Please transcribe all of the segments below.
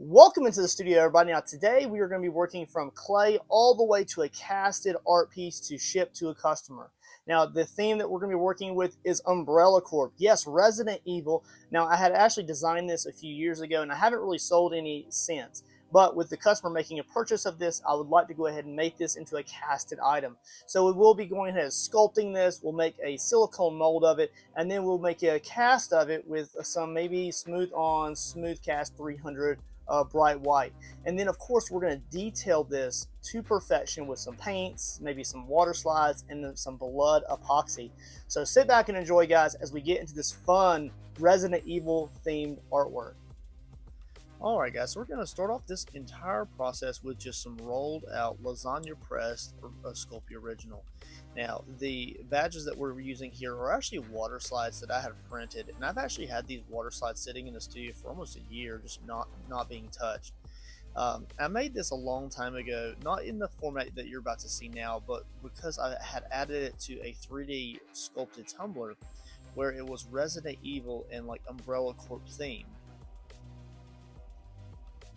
Welcome into the studio, everybody. Now, today we are going to be working from clay all the way to a casted art piece to ship to a customer. Now, the theme that we're going to be working with is Umbrella Corp. Yes, Resident Evil. Now, I had actually designed this a few years ago, and I haven't really sold any since. But with the customer making a purchase of this, I would like to go ahead and make this into a casted item. So we will be going ahead and sculpting this. We'll make a silicone mold of it, and then we'll make a cast of it with some maybe smooth on, smooth cast 300 bright white. And then of course we're going to detail this to perfection with some paints, maybe some water slides, and then some blood epoxy. So sit back and enjoy, guys, as we get into this fun Resident Evil themed artwork. Alright guys, so we're going to start off this entire process with just some rolled out lasagna pressed Sculpt original. Now, the badges that we're using here are actually water slides that I had printed, and I've actually had these water slides sitting in the studio for almost a year, just not being touched. I made this a long time ago, not in the format that you're about to see now, but because I had added it to a 3D sculpted tumbler where it was Resident Evil and like Umbrella Corp theme.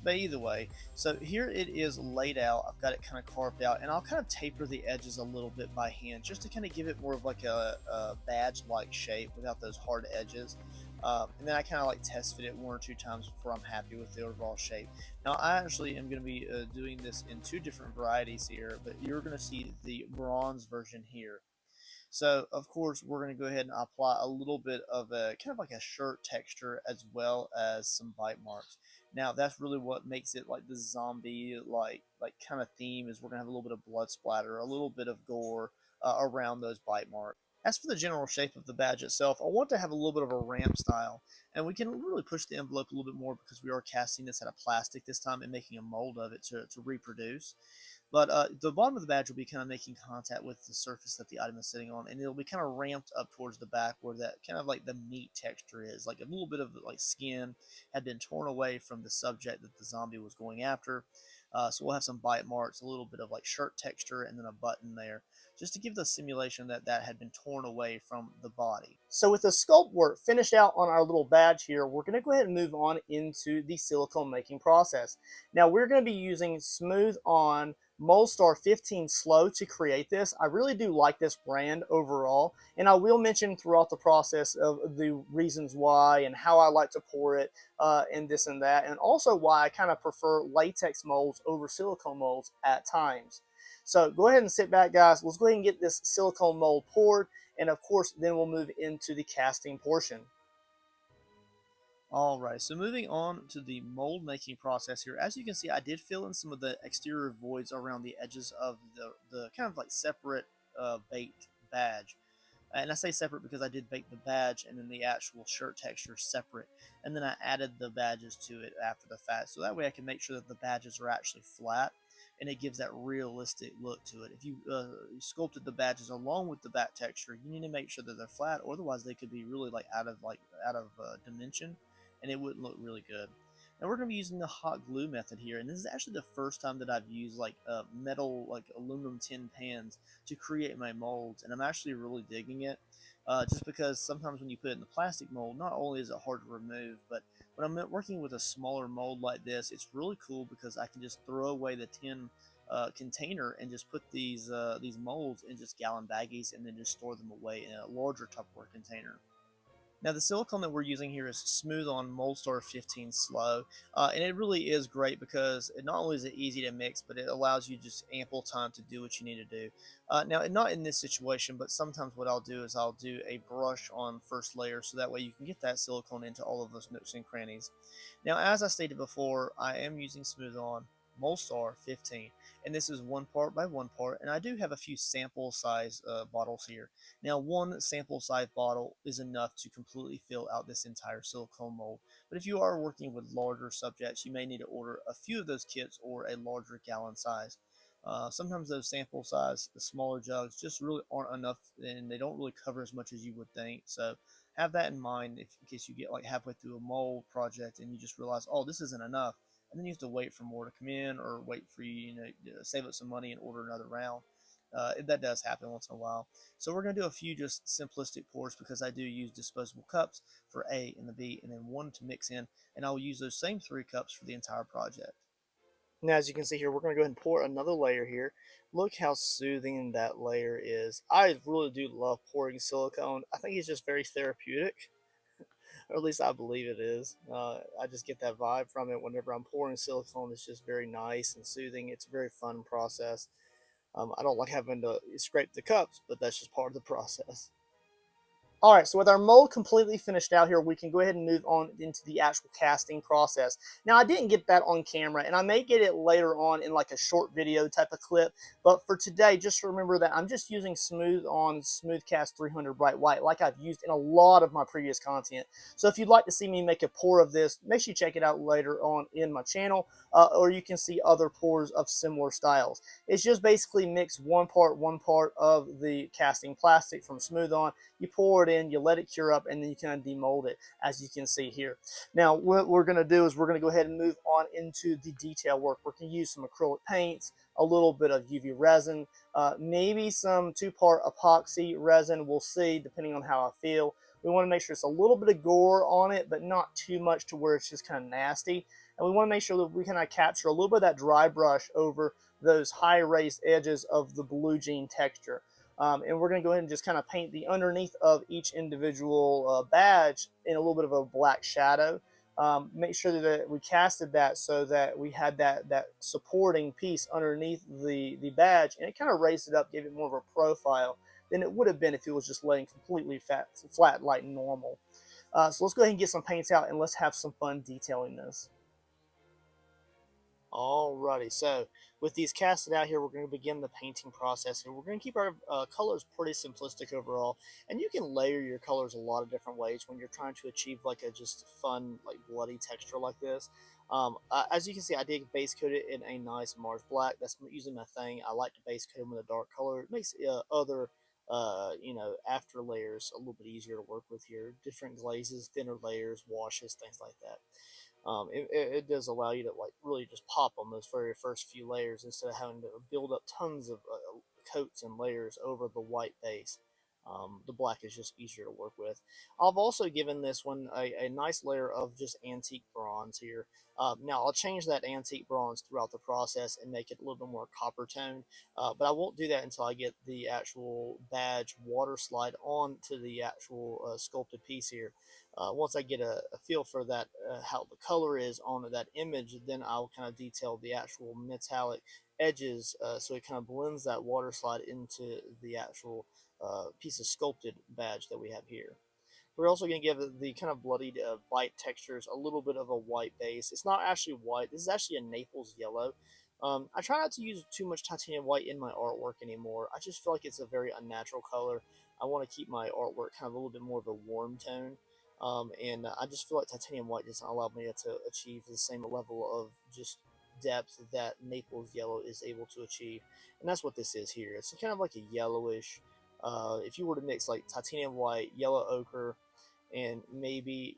But either way, so here it is laid out. I've got it kind of carved out, and I'll kind of taper the edges a little bit by hand just to kind of give it more of like a badge-like shape without those hard edges. And then I kind of like test fit it 1 or 2 times before I'm happy with the overall shape. Now I actually am going to be doing this in 2 different varieties here, but you're going to see the bronze version here. So of course we're going to go ahead and apply a little bit of a kind of like a shirt texture as well as some bite marks. Now that's really what makes it like the zombie like kind of theme, is we're going to have a little bit of blood splatter, a little bit of gore around those bite marks. As for the general shape of the badge itself, I want to have a little bit of a ramp style, and we can really push the envelope a little bit more because we are casting this out of plastic this time and making a mold of it to reproduce. But the bottom of the badge will be kind of making contact with the surface that the item is sitting on, and it'll be kind of ramped up towards the back where that kind of like the meat texture is. Like a little bit of like skin had been torn away from the subject that the zombie was going after. So we'll have some bite marks, a little bit of like shirt texture, and then a button there, just to give the simulation that that had been torn away from the body. So with the sculpt work finished out on our little badge here, we're going to go ahead and move on into the silicone making process. Now we're going to be using smooth on Moldstar 15 Slow to create this. I really do like this brand overall, and I will mention throughout the process of the reasons why and how I like to pour it and this and that, and also why I kind of prefer latex molds over silicone molds at times. So go ahead and sit back, guys. Let's go ahead and get this silicone mold poured, and of course then we'll move into the casting portion. Alright, so moving on to the mold making process here. As you can see, I did fill in some of the exterior voids around the edges of the kind of like separate baked badge. And I say separate because I did bake the badge and then the actual shirt texture separate. And then I added the badges to it after the fact. So that way I can make sure that the badges are actually flat and it gives that realistic look to it. If you sculpted the badges along with the back texture, you need to make sure that they're flat, or otherwise they could be really like out of dimension, and it wouldn't look really good. And we're going to be using the hot glue method here, and this is actually the first time that I've used like metal, like aluminum tin pans to create my molds, and I'm actually really digging it. Just because sometimes when you put it in the plastic mold, not only is it hard to remove, but when I'm working with a smaller mold like this, it's really cool because I can just throw away the tin container and just put these molds in just gallon baggies and then just store them away in a larger Tupperware container. Now the silicone that we're using here is Smooth on Moldstar 15 Slow, and it really is great because not only is it easy to mix, but it allows you just ample time to do what you need to do. Now, not in this situation, but sometimes what I'll do is I'll do a brush on first layer so that way you can get that silicone into all of those nooks and crannies. Now, as I stated before, I am using Smooth on Moldstar 15, and this is 1 part by 1 part, and I do have a few sample size bottles here. Now, one sample size bottle is enough to completely fill out this entire silicone mold, but if you are working with larger subjects, you may need to order a few of those kits or a larger gallon size. Sometimes those sample size, the smaller jugs, just really aren't enough, and they don't really cover as much as you would think. So have that in mind in case you get like halfway through a mold project and you just realize, oh, this isn't enough, and then you have to wait for more to come in or wait for you, to save up some money and order another round. That does happen once in a while. So we're going to do a few just simplistic pours because I do use disposable cups for A and the B, and then one to mix in, and I'll use those same 3 cups for the entire project. Now, as you can see here, we're going to go ahead and pour another layer here. Look how soothing that layer is. I really do love pouring silicone. I think it's just very therapeutic, or at least I believe it is. I just get that vibe from it whenever I'm pouring silicone. It's just very nice and soothing. It's a very fun process. I don't like having to scrape the cups, but that's just part of the process. All right, so with our mold completely finished out here, we can go ahead and move on into the actual casting process. Now, I didn't get that on camera, and I may get it later on in like a short video type of clip, but for today, just remember that I'm just using Smooth on Smooth Cast 300 Bright White like I've used in a lot of my previous content. So if you'd like to see me make a pour of this, make sure you check it out later on in my channel, or you can see other pours of similar styles. It's just basically mix one part of the casting plastic from Smooth On. You pour it in, you let it cure up, and then you kind of demold it, as you can see here. Now, what we're going to do is we're going to go ahead and move on into the detail work. We're going to use some acrylic paints, a little bit of UV resin, maybe some 2-part epoxy resin. We'll see, depending on how I feel. We want to make sure it's a little bit of gore on it, but not too much to where it's just kind of nasty. And we want to make sure that we kind of capture a little bit of that dry brush over those high raised edges of the blue jean texture. And we're going to go ahead and just kind of paint the underneath of each individual badge in a little bit of a black shadow. Make sure that we casted that so that we had that supporting piece underneath the badge, and it kind of raised it up, gave it more of a profile than it would have been if it was just laying completely flat like normal. So let's go ahead and get some paints out, and let's have some fun detailing this. Alrighty, so with these casted out here, we're going to begin the painting process, and we're going to keep our colors pretty simplistic overall. And you can layer your colors a lot of different ways when you're trying to achieve like a just fun, like bloody texture like this. As you can see, I did base coat it in a nice Mars black. That's usually my thing. I like to base coat them with a dark color. It makes other after layers a little bit easier to work with here. Different glazes, thinner layers, washes, things like that. It does allow you to like really just pop on those very first few layers instead of having to build up tons of coats and layers over the white base. The black is just easier to work with. I've also given this one a nice layer of just antique bronze here. Now I'll change that antique bronze throughout the process and make it a little bit more copper toned, but I won't do that until I get the actual badge water slide on to the actual sculpted piece here. Once I get a feel for that, how the color is on that image, then I'll kind of detail the actual metallic edges so it kind of blends that water slide into the actual piece of sculpted badge that we have here. We're also going to give the kind of bloodied white textures a little bit of a white base. It's not actually white. This is actually a Naples yellow. I try not to use too much titanium white in my artwork anymore. I just feel like it's a very unnatural color. I want to keep my artwork kind of a little bit more of a warm tone. And I just feel like titanium white doesn't allow me to achieve the same level of just depth that Naples yellow is able to achieve. And that's what this is here. It's kind of like a yellowish, if you were to mix like titanium white, yellow ochre, and maybe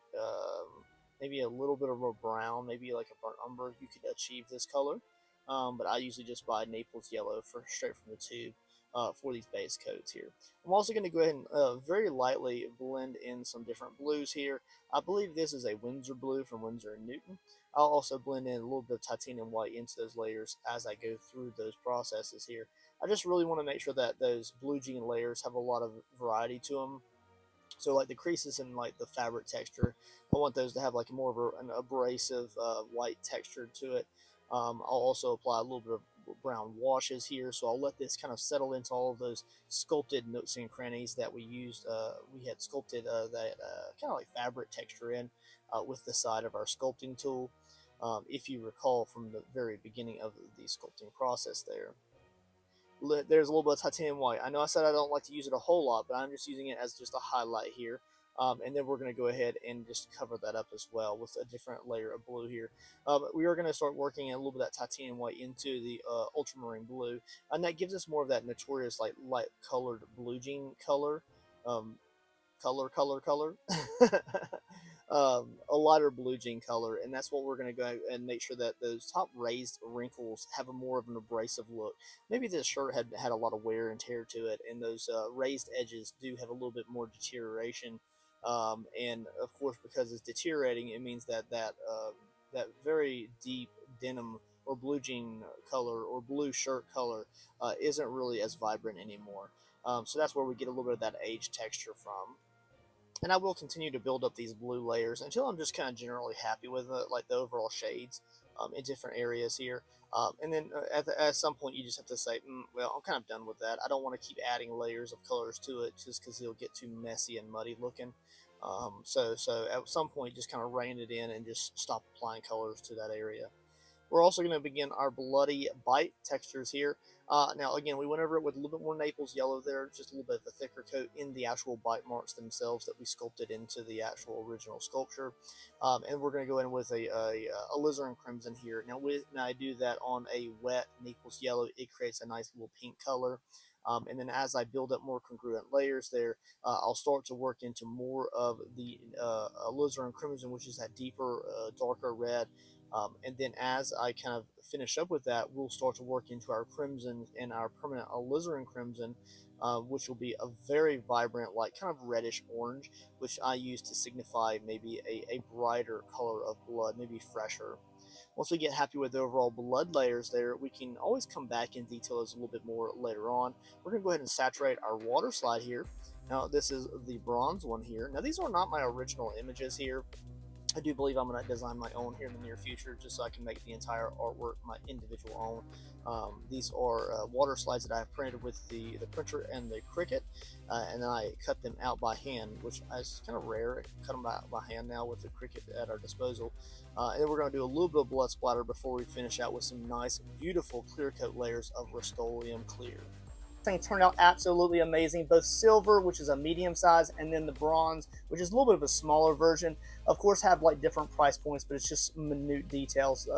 a little bit of a brown, maybe like a burnt umber, you could achieve this color. But I usually just buy Naples yellow for straight from the tube for these base coats here. I'm also going to go ahead and very lightly blend in some different blues here. I believe this is a Winsor blue from Winsor & Newton. I'll also blend in a little bit of titanium white into those layers as I go through those processes here. I just really want to make sure that those blue jean layers have a lot of variety to them. So like the creases and like the fabric texture, I want those to have like more of an abrasive white texture to it. I'll also apply a little bit of brown washes here, so I'll let this kind of settle into all of those sculpted nooks and crannies that we used. We had sculpted that kind of like fabric texture in with the side of our sculpting tool, if you recall from the very beginning of the sculpting process there. There's a little bit of titanium white. I know I said I don't like to use it a whole lot, but I'm just using it as just a highlight here. And then we're going to go ahead and just cover that up as well with a different layer of blue here. We are going to start working a little bit of that titanium white into the ultramarine blue, and that gives us more of that notorious like light colored blue jean color. Color. a lighter blue jean color, and that's what we're going to go and make sure that those top raised wrinkles have a more of an abrasive look. Maybe this shirt had a lot of wear and tear to it, and those raised edges do have a little bit more deterioration. And of course, because it's deteriorating, it means that that very deep denim or blue jean color or blue shirt color isn't really as vibrant anymore. So that's where we get a little bit of that age texture from. And I will continue to build up these blue layers until I'm just kind of generally happy with like the overall shades in different areas here. And then at some point you just have to say, well, I'm kind of done with that. I don't want to keep adding layers of colors to it just because it'll get too messy and muddy looking. So at some point just kind of rein it in and just stop applying colors to that area. We're also going to begin our bloody bite textures here. Now, again, we went over it with a little bit more Naples yellow there, just a little bit of a thicker coat in the actual bite marks themselves that we sculpted into the actual original sculpture. And we're going to go in with a alizarin crimson here. Now, when I do that on a wet Naples yellow, it creates a nice little pink color. And then as I build up more congruent layers there, I'll start to work into more of the alizarin crimson, which is that deeper, darker red. And then as I kind of finish up with that, we'll start to work into our crimson and our permanent alizarin crimson, which will be a very vibrant, like kind of reddish orange, which I use to signify maybe a brighter color of blood, maybe fresher. Once we get happy with the overall blood layers there, we can always come back and detail this a little bit more later on. We're going to go ahead and saturate our water slide here. Now, this is the bronze one here. Now, these are not my original images here. I do believe I'm going to design my own here in the near future, just so I can make the entire artwork my individual own. These are water slides that I have printed with the printer and the Cricut, and then I cut them out by hand, which is kind of rare. I cut them out by hand now with the Cricut at our disposal. And then we're going to do a little bit of blood splatter before we finish out with some nice, beautiful clear coat layers of Rust-Oleum clear. Thing turned out absolutely amazing. Both silver, which is a medium size, and then the bronze, which is a little bit of a smaller version, of course have like different price points, but it's just minute details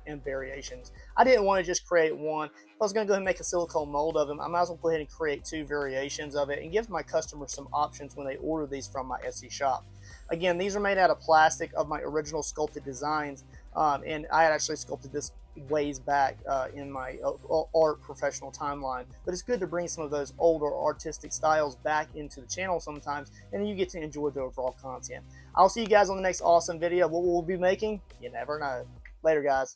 and variations. I didn't want to just create one. If I was going to go ahead and make a silicone mold of them, I might as well go ahead and create two variations of it and give my customers some options when they order these from my Etsy shop. Again, these are made out of plastic of my original sculpted designs, and I had actually sculpted this ways back in my art professional timeline, but it's good to bring some of those older artistic styles back into the channel sometimes, and then you get to enjoy the overall content. I'll see you guys on the next awesome video. What we'll be making, you never know. Later, guys.